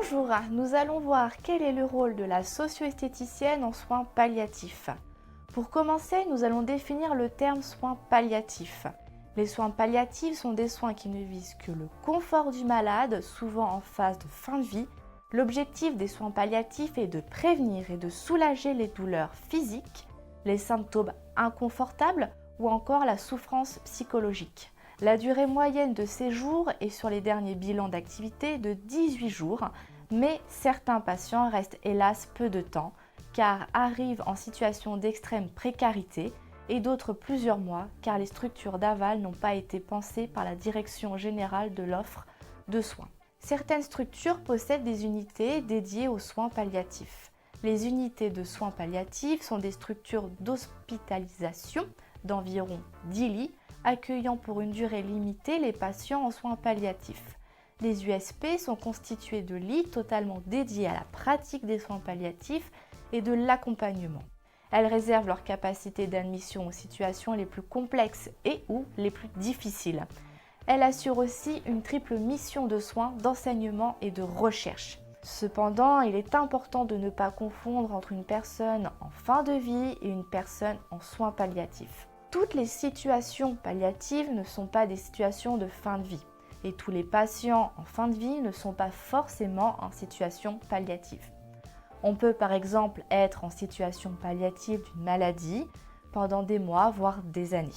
Bonjour, nous allons voir quel est le rôle de la socio-esthéticienne en soins palliatifs. Pour commencer, nous allons définir le terme soins palliatifs. Les soins palliatifs sont des soins qui ne visent que le confort du malade, souvent en phase de fin de vie. L'objectif des soins palliatifs est de prévenir et de soulager les douleurs physiques, les symptômes inconfortables ou encore la souffrance psychologique. La durée moyenne de séjour est sur les derniers bilans d'activité de 18 jours, mais certains patients restent hélas peu de temps car arrivent en situation d'extrême précarité et d'autres plusieurs mois car les structures d'aval n'ont pas été pensées par la direction générale de l'offre de soins. Certaines structures possèdent des unités dédiées aux soins palliatifs. Les unités de soins palliatifs sont des structures d'hospitalisation d'environ 10 lits accueillant pour une durée limitée les patients en soins palliatifs. Les USP sont constitués de lits totalement dédiés à la pratique des soins palliatifs et de l'accompagnement. Elles réservent leur capacité d'admission aux situations les plus complexes et ou les plus difficiles. Elles assurent aussi une triple mission de soins, d'enseignement et de recherche. Cependant, il est important de ne pas confondre entre une personne en fin de vie et une personne en soins palliatifs. Toutes les situations palliatives ne sont pas des situations de fin de vie et tous les patients en fin de vie ne sont pas forcément en situation palliative. On peut par exemple être en situation palliative d'une maladie pendant des mois voire des années.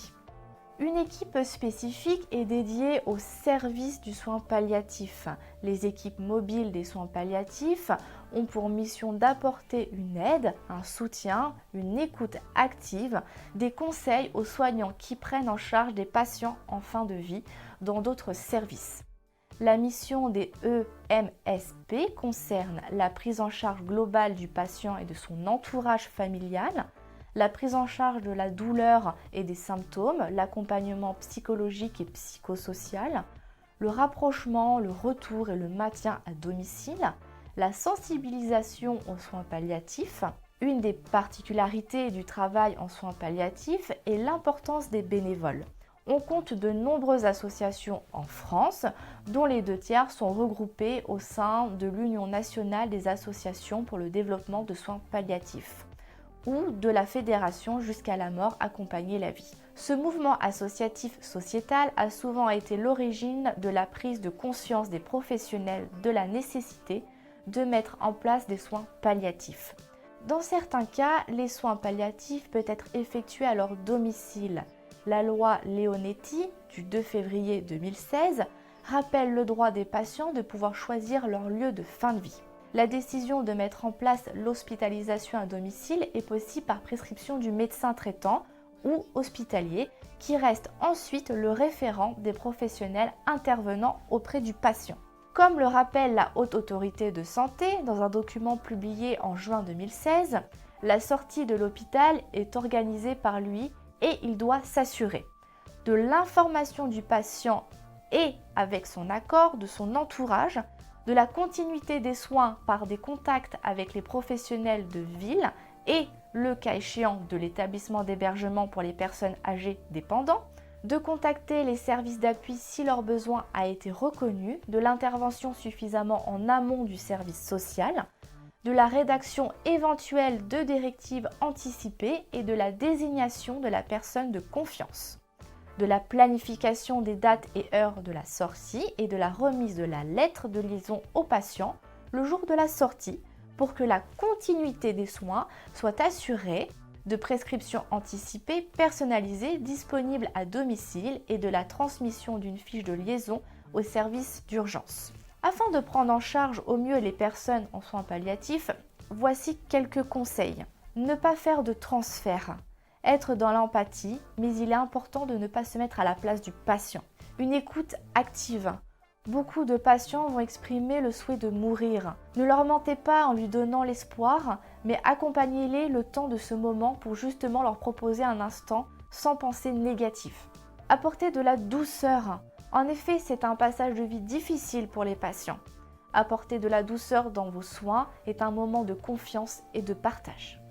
Une équipe spécifique est dédiée au service du soin palliatif. Les équipes mobiles des soins palliatifs ont pour mission d'apporter une aide, un soutien, une écoute active, des conseils aux soignants qui prennent en charge des patients en fin de vie dans d'autres services. La mission des EMSP concerne la prise en charge globale du patient et de son entourage familial, la prise en charge de la douleur et des symptômes, l'accompagnement psychologique et psychosocial, le rapprochement, le retour et le maintien à domicile, la sensibilisation aux soins palliatifs. Une des particularités du travail en soins palliatifs est l'importance des bénévoles. On compte de nombreuses associations en France, dont les 2/3 sont regroupées au sein de l'Union nationale des associations pour le développement de soins palliatifs, ou de la Fédération Jusqu'à la mort accompagner la vie. Ce mouvement associatif sociétal a souvent été l'origine de la prise de conscience des professionnels de la nécessité de mettre en place des soins palliatifs. Dans certains cas, les soins palliatifs peuvent être effectués à leur domicile. La loi Leonetti du 2 février 2016 rappelle le droit des patients de pouvoir choisir leur lieu de fin de vie. La décision de mettre en place l'hospitalisation à domicile est possible par prescription du médecin traitant ou hospitalier qui reste ensuite le référent des professionnels intervenant auprès du patient. Comme le rappelle la Haute Autorité de Santé dans un document publié en juin 2016, la sortie de l'hôpital est organisée par lui et il doit s'assurer de l'information du patient et, avec son accord, de son entourage, de la continuité des soins par des contacts avec les professionnels de ville et, le cas échéant, de l'établissement d'hébergement pour les personnes âgées dépendantes, de contacter les services d'appui si leur besoin a été reconnu, de l'intervention suffisamment en amont du service social, de la rédaction éventuelle de directives anticipées et de la désignation de la personne de confiance, de la planification des dates et heures de la sortie et de la remise de la lettre de liaison au patient le jour de la sortie pour que la continuité des soins soit assurée, de prescription anticipée personnalisée disponible à domicile et de la transmission d'une fiche de liaison au service d'urgence. Afin de prendre en charge au mieux les personnes en soins palliatifs, voici quelques conseils. Ne pas faire de transfert. Être dans l'empathie, mais il est important de ne pas se mettre à la place du patient. Une écoute active. Beaucoup de patients vont exprimer le souhait de mourir. Ne leur mentez pas en lui donnant l'espoir, mais accompagnez-les le temps de ce moment pour justement leur proposer un instant sans pensée négative. Apportez de la douceur. En effet, c'est un passage de vie difficile pour les patients. Apporter de la douceur dans vos soins est un moment de confiance et de partage.